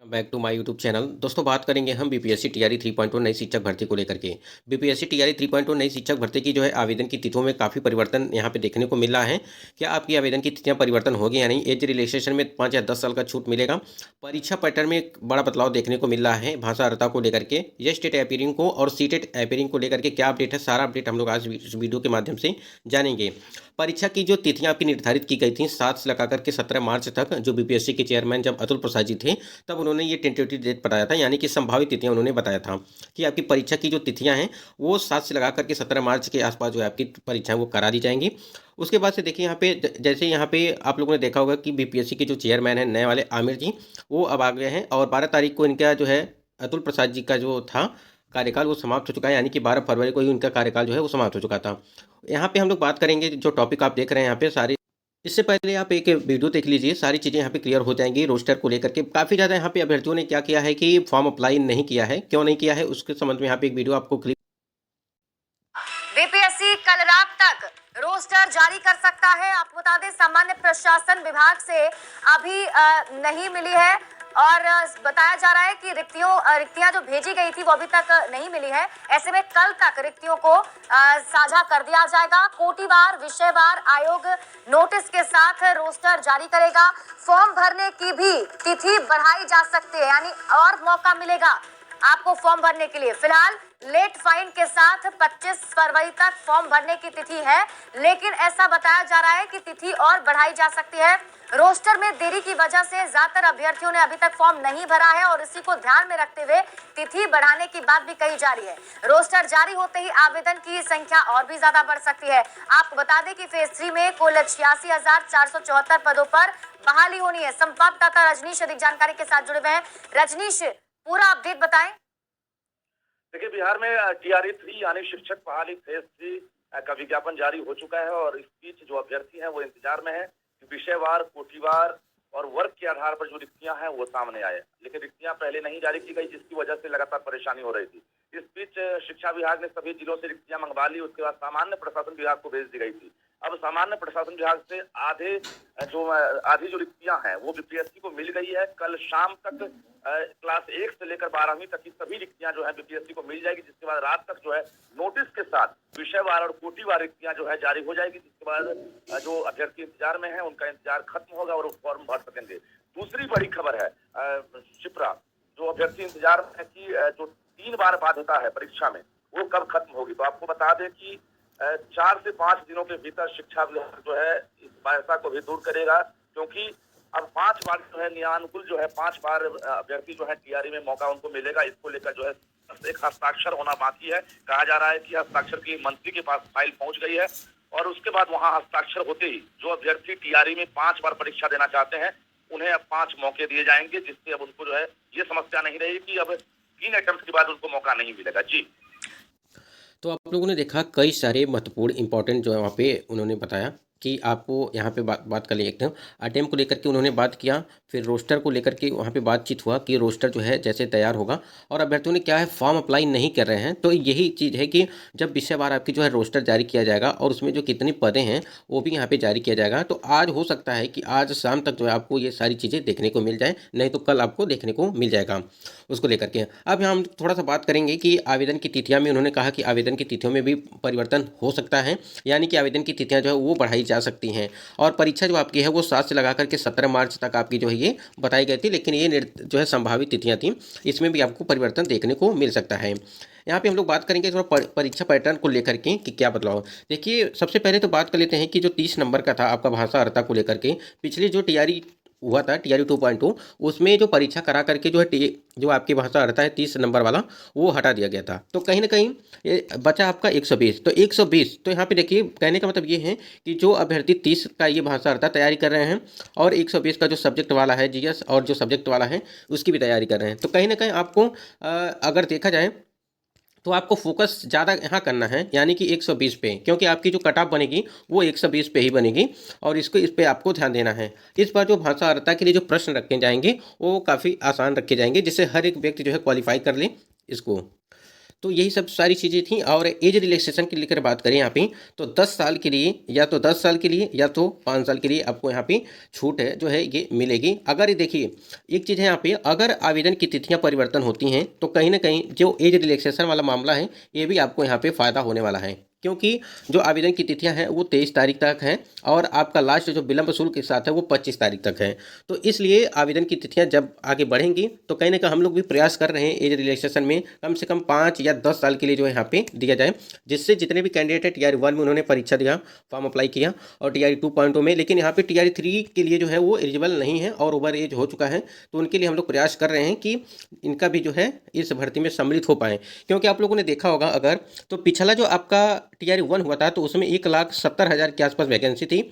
Back to my YouTube channel. दोस्तों, बात करेंगे हम बीपीएससी टीआरई 3.0 नई शिक्षक भर्ती को लेकर के। बीपीएससी टीआरई 3.0 नई शिक्षक भर्ती की जो है आवेदन की तिथियों में काफ़ी परिवर्तन यहाँ पे देखने को मिल रहा है। क्या आपकी आवेदन की तिथियां परिवर्तन होगी या नहीं? एज रिलैक्सेशन में 5 या 10 साल का छूट मिलेगा। परीक्षा पैटर्न में एक बड़ा बदलाव देखने को मिल रहा है भाषा अर्हता को लेकर के, ये स्टेट अपीयरिंग को और सीटेट अपीयरिंग को लेकर के क्या अपडेट है, सारा अपडेट हम लोग आज इस वीडियो के माध्यम से जानेंगे। परीक्षा की जो तिथियां आपकी निर्धारित की गई थी 7 से लगाकर के 17 मार्च तक, जो बीपीएससी के चेयरमैन जब अतुल प्रसाद जी थे तब उन्होंने ये टेंटेटिव डेट बताया था, यानी कि संभावित तिथियां उन्होंने बताया था कि आपकी परीक्षा की जो तिथियां हैं वो 7 से लगा करके 17 मार्च के आसपास जो है आपकी परीक्षाएं वो करा दी जाएंगी। उसके बाद से देखिए यहाँ पे जैसे यहाँ पे आप लोगों ने देखा होगा कि बीपीएससी के जो चेयरमैन हैं नए वाले आमिर जी, वो अब आ गए हैं और 12 तारीख को इनका जो है अतुल प्रसाद जी का जो था कार्यकाल वो समाप्त हो चुका है, यानी कि 12 फरवरी को ही उनका कार्यकाल जो है वो समाप्त हो चुका था। यहाँ पे हम लोग बात करेंगे, जो टॉपिक आप देख रहे हैं यहाँ पे सारे, इससे पहले आप एक वीडियो देख लीजिए, सारी चीज़ें यहाँ पे क्लियर हो जाएंगी। रोस्टर को लेकर के काफ़ी ज़्यादा यहाँ पे अभ्यर्थियों ने क्या किया है कि फॉर्म अप्लाई नहीं किया है, क्यों नहीं किया है उसके संबंध में यहाँ पे एक वीडियो आपको क्लिप। बीपीएससी कल रात तक रोस्टर जारी कर सकता है। आपको बता दें सामान्य प्रशासन विभाग से अभी नहीं मिली है और बताया जा रहा है कि रिक्तियां जो भेजी गई थी वो अभी तक नहीं मिली है। ऐसे में कल तक रिक्तियों को साझा कर दिया जाएगा। कोटिवार विषयवार आयोग नोटिस के साथ रोस्टर जारी करेगा। फॉर्म भरने की भी तिथि बढ़ाई जा सकती है, यानी और मौका मिलेगा आपको फॉर्म भरने के लिए। फिलहाल लेट फाइन के साथ 25 फरवरी तक फॉर्म भरने की तिथि है, लेकिन ऐसा बताया जा रहा है कि तिथि और बढ़ाई जा सकती है। रोस्टर में देरी की वजह से ज्यादातर अभ्यर्थियों ने अभी तक फॉर्म नहीं भरा है और इसी को ध्यान में रखते हुए तिथि बढ़ाने की बात भी कही जा रही है। रोस्टर जारी होते ही आवेदन की संख्या और भी ज्यादा बढ़ सकती है। आपको बता दें कि फेज 3 में कुल 86,474 पदों पर बहाली होनी है। संवाददाता रजनीश अधिक जानकारी के साथ जुड़े हुए हैं। रजनीश, पूरा अपडेट बताएं। देखिए, बिहार में टीआरई 3 यानी शिक्षक बहाली फेज 3 का विज्ञापन जारी हो चुका है और इस बीच जो अभ्यर्थी हैं वो इंतजार में है कि विषयवार, कोटिवार और वर्ग के आधार पर जो रिक्तियां हैं वो सामने आए। लेकिन रिक्तियां पहले नहीं जारी की गई, जिसकी वजह से लगातार परेशानी हो रही थी। इस बीच शिक्षा विभाग ने सभी जिलों से रिक्तियां मंगवा ली, उसके बाद सामान्य प्रशासन विभाग को भेज दी गई थी। अब सामान्य प्रशासन विभाग से आधी जो रिक्तियां हैं वो बीपीएससी को मिल गई है। कल शाम तक क्लास 1 से लेकर 12वीं तक की सभी रिक्तियां जो है बीपीएससी को मिल जाएगी, जिसके बाद रात तक जो है नोटिस के साथ विषयवार और कोटिवार रिक्तियां जो है जारी हो जाएगी, जिसके बाद जो अभ्यर्थी इंतजार में है उनका इंतजार खत्म होगा और वो फॉर्म भर सकेंगे। दूसरी बड़ी खबर है शिप्रा, जो अभ्यर्थी इंतजार में है कि जो 3 बार बाध्यता है परीक्षा में वो कब खत्म होगी। तो आपको बता दें कि 4 से 5 दिनों के भीतर शिक्षा विभाग जो है इस बाध्यता को भी दूर करेगा, क्योंकि अब 5 बार जो है नियमानुकूल जो है 5 बार अभ्यर्थी जो है टीआरई में मौका उनको मिलेगा। इसको लेकर जो है एक हस्ताक्षर होना बाकी है। कहा जा रहा है कि हस्ताक्षर की मंत्री के पास फाइल पहुंच गई है और उसके बाद वहां हस्ताक्षर होते ही जो अभ्यर्थी टीआरई में 5 बार परीक्षा देना चाहते हैं उन्हें अब 5 मौके दिए जाएंगे, जिससे अब उनको जो है ये समस्या नहीं रहेगी कि अब 3 अटेम्प्ट के बाद उनको मौका नहीं मिलेगा। जी, तो आप लोगों ने देखा कई सारे महत्वपूर्ण इंपॉर्टेंट जो है वहाँ पे उन्होंने बताया कि आपको यहाँ पे बात कर ली। एकदम अटेम्प्ट को लेकर के उन्होंने बात किया, फिर रोस्टर को लेकर के वहाँ पे बातचीत हुआ कि रोस्टर जो है जैसे तैयार होगा, और अभ्यर्थियों ने क्या है फॉर्म अप्लाई नहीं कर रहे हैं। तो यही चीज़ है कि जब विषयवार आपकी जो है रोस्टर जारी किया जाएगा और उसमें जो कितनी पदें हैं वो भी यहाँ पे जारी किया जाएगा। तो आज हो सकता है कि आज शाम तक जो है आपको ये सारी चीज़ें देखने को मिल जाए, नहीं तो कल आपको देखने को मिल जाएगा उसको लेकर के। अब हम थोड़ा सा बात करेंगे कि आवेदन की तिथियां में उन्होंने कहा कि आवेदन की तिथियों में भी परिवर्तन हो सकता है, यानी कि आवेदन की तिथियां जो है वो बढ़ाई जा सकती हैं। और परीक्षा जो आपकी है वो 7 से लगा करके 17 मार्च तक आपकी जो है ये बताई गई थी, लेकिन ये जो है संभावित तिथियां थी, इसमें भी आपको परिवर्तन देखने को मिल सकता है। यहाँ पे हम लोग बात करेंगे थोड़ा परीक्षा पैटर्न को लेकर के कि क्या बदलाव। देखिए, सबसे पहले तो बात कर लेते हैं कि जो 30 नंबर का था आपका भाषा अर्हता को लेकर के, पिछले जो टीआरई हुआ था टीआरई 2.2, उसमें जो परीक्षा करा करके जो है जो आपकी भाषा अर्हता है 30 नंबर वाला वो हटा दिया गया था। तो कहीं ना कहीं ये बचा आपका 120। तो 120 तो यहाँ पे देखिए कहने का मतलब ये है कि जो अभ्यर्थी 30 का ये भाषा अर्हता तैयारी कर रहे हैं और 120 का जो सब्जेक्ट वाला है जीएस और जो सब्जेक्ट वाला है उसकी भी तैयारी कर रहे हैं, तो कहीं ना कहीं आपको अगर देखा जाए तो आपको फोकस ज़्यादा यहाँ करना है, यानी कि 120 पे, क्योंकि आपकी जो कट ऑफ बनेगी वो 120 पे ही बनेगी और इस पे आपको ध्यान देना है। इस बार जो भाषा अर्हता के लिए जो प्रश्न रखे जाएंगे वो काफ़ी आसान रखे जाएंगे, जिससे हर एक व्यक्ति जो है क्वालिफाई कर ले इसको। तो यही सब सारी चीज़ें थी। और एज रिलैक्सेशन की लेकर बात करें यहाँ पे, तो 10 साल के लिए या तो 10 साल के लिए या तो 5 साल के लिए आपको यहाँ पे छूट है जो है ये मिलेगी। अगर देखिए एक चीज़ है यहाँ पे, अगर आवेदन की तिथियाँ परिवर्तन होती हैं तो कहीं ना कहीं जो एज रिलैक्सेशन वाला मामला है ये भी आपको यहाँ पे फ़ायदा होने वाला है, क्योंकि जो आवेदन की तिथियां हैं वो 23 तारीख तक हैं और आपका लास्ट जो विलंब शुल्क के साथ है वो 25 तारीख तक है। तो इसलिए आवेदन की तिथियां जब आगे बढ़ेंगी तो कहीं ना कहीं हम लोग भी प्रयास कर रहे हैं एज रिलैक्सेशन में कम से कम 5 या 10 साल के लिए जो है यहाँ पे दिया जाए, जिससे जितने भी कैंडिडेट है TR 1 में उन्होंने परीक्षा दिया, फॉर्म अप्लाई किया, और TR 2.0 में, लेकिन यहाँ पे TR 3 के लिए जो है वो एलिजिबल नहीं है और ओवर एज हो चुका है, तो उनके लिए हम लोग प्रयास कर रहे हैं कि इनका भी जो है इस भर्ती में सम्मिलित हो पाए। क्योंकि आप लोगों ने देखा होगा अगर, तो पिछला जो आपका TR 1 हुआ था तो उसमें 1,70,000 के आसपास वैकेंसी थी,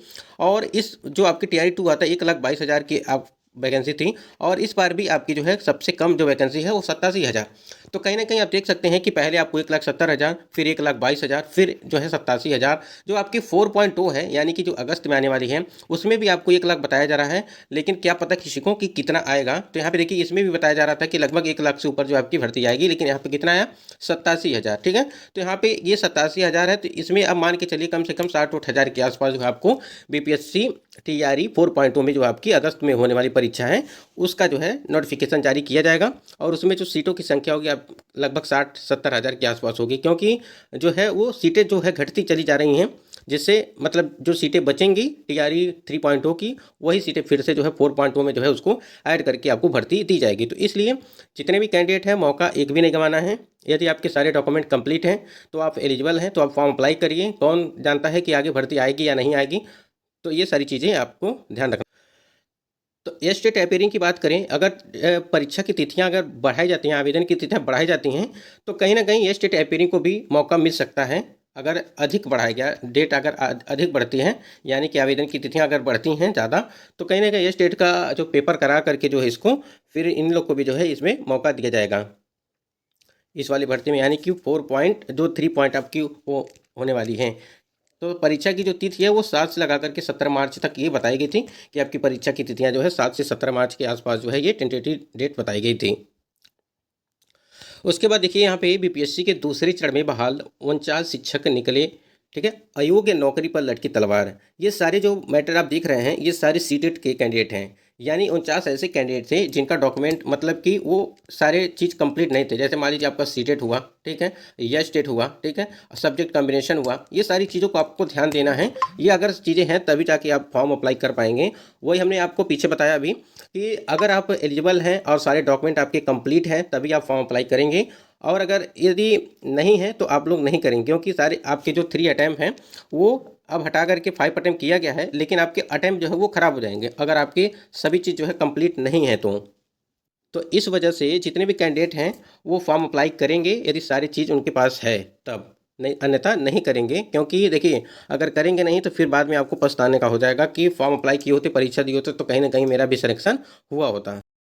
और इस जो आपकी TR 2 आता है 1,22,000 की आप वैकेंसी थी, और इस बार भी आपकी जो है सबसे कम जो वैकेंसी है वो 87,000। तो कहीं ना कहीं आप देख सकते हैं कि पहले आपको 1,70,000, फिर 1,22,000, फिर जो है 87,000, जो आपकी 4.2 है यानी कि जो अगस्त में आने वाली है उसमें भी आपको 1 लाख बताया जा रहा है, लेकिन क्या पता किसी को कि कितना आएगा। तो यहाँ पे देखिए इसमें भी बताया जा रहा था कि लगभग 1 लाख से ऊपर जो आपकी भर्ती आएगी, लेकिन यहाँ पे कितना आया 87,000। ठीक है, तो यहाँ पे ये 87,000 है, तो इसमें अब मान के चलिए कम से कम 60,000 के आसपास जो है आपको BPSC TRE 4.0 में जो आपकी अगस्त में होने वाली परीक्षा है उसका जो है नोटिफिकेशन जारी किया जाएगा, और उसमें जो सीटों की संख्या होगी आप लगभग 60-70,000 के आसपास होगी, क्योंकि जो है वो सीटें जो है घटती चली जा रही हैं, जिससे मतलब जो सीटें बचेंगी TRE 3.0 की वही सीटें फिर से जो है 4.0 में जो है उसको ऐड करके आपको भर्ती दी जाएगी। तो इसलिए जितने भी कैंडिडेट हैं मौका एक भी नहीं गंवाना है। यदि आपके सारे डॉक्यूमेंट कंप्लीट हैं तो आप एलिजिबल हैं, तो आप फॉर्म अप्लाई करिए। कौन जानता है कि आगे भर्ती आएगी या नहीं आएगी, तो ये सारी चीज़ें आपको ध्यान रखना। तो ये स्टेट अपेयरिंग की बात करें, अगर परीक्षा की तिथियां अगर बढ़ाई जाती हैं, आवेदन की तिथियां बढ़ाई जाती हैं, तो कहीं ना कहीं ये स्टेट अपेयरिंग को भी मौका मिल सकता है। अगर अधिक बढ़ाया गया डेट, अगर अधिक बढ़ती है यानी कि आवेदन की तिथियां अगर बढ़ती हैं ज़्यादा, तो कहीं ना कहीं ये स्टेट का जो पेपर करा करके जो है इसको फिर इन लोग को भी जो है इसमें मौका दिया जाएगा इस वाली भर्ती में, यानी कि 3 पॉइंट आपकी वो होने वाली है। तो परीक्षा की जो तिथि है वो 7 से लगा करके 17 मार्च तक ये बताई गई थी कि आपकी परीक्षा की तिथियां जो है 7 से 17 मार्च के आसपास जो है ये टेंटेटिव डेट बताई गई थी। उसके बाद देखिए यहाँ पे BPSC के दूसरे चरण में बहाल 49 शिक्षक निकले। ठीक है, अयोग्य नौकरी पर लटकी तलवार, ये सारे जो मैटर आप देख रहे हैं ये सारे सीटेट के कैंडिडेट हैं, यानी 49 ऐसे कैंडिडेट थे जिनका डॉक्यूमेंट मतलब कि वो सारे चीज़ कंप्लीट नहीं थे। जैसे मान लीजिए आपका सीटेट हुआ, ठीक है, या स्टेट हुआ, ठीक है, सब्जेक्ट कॉम्बिनेशन हुआ, ये सारी चीज़ों को आपको ध्यान देना है। ये अगर चीज़ें हैं तभी जाके आप फॉर्म अप्लाई कर पाएंगे। वही हमने आपको पीछे बताया अभी कि अगर आप एलिजिबल हैं और सारे डॉक्यूमेंट आपके कंप्लीट हैं तभी आप फॉर्म अप्लाई करेंगे, और अगर यदि नहीं है तो आप लोग नहीं करेंगे, क्योंकि सारे आपके जो 3 अटैम्प्ट हैं वो अब हटा करके 5 अटैम्प्ट किया गया है, लेकिन आपके अटैम्प्ट जो है वो ख़राब हो जाएंगे अगर आपके सभी चीज़ जो है कंप्लीट नहीं है। तो इस वजह से जितने भी कैंडिडेट हैं वो फॉर्म अप्लाई करेंगे यदि सारी चीज़ उनके पास है तब, नहीं अन्यथा नहीं करेंगे। क्योंकि देखिए अगर करेंगे नहीं तो फिर बाद में आपको पछताने का हो जाएगा कि फॉर्म अप्लाई किए होते, परीक्षा दी होते, तो कहीं ना कहीं मेरा भी सिलेक्शन हुआ होता।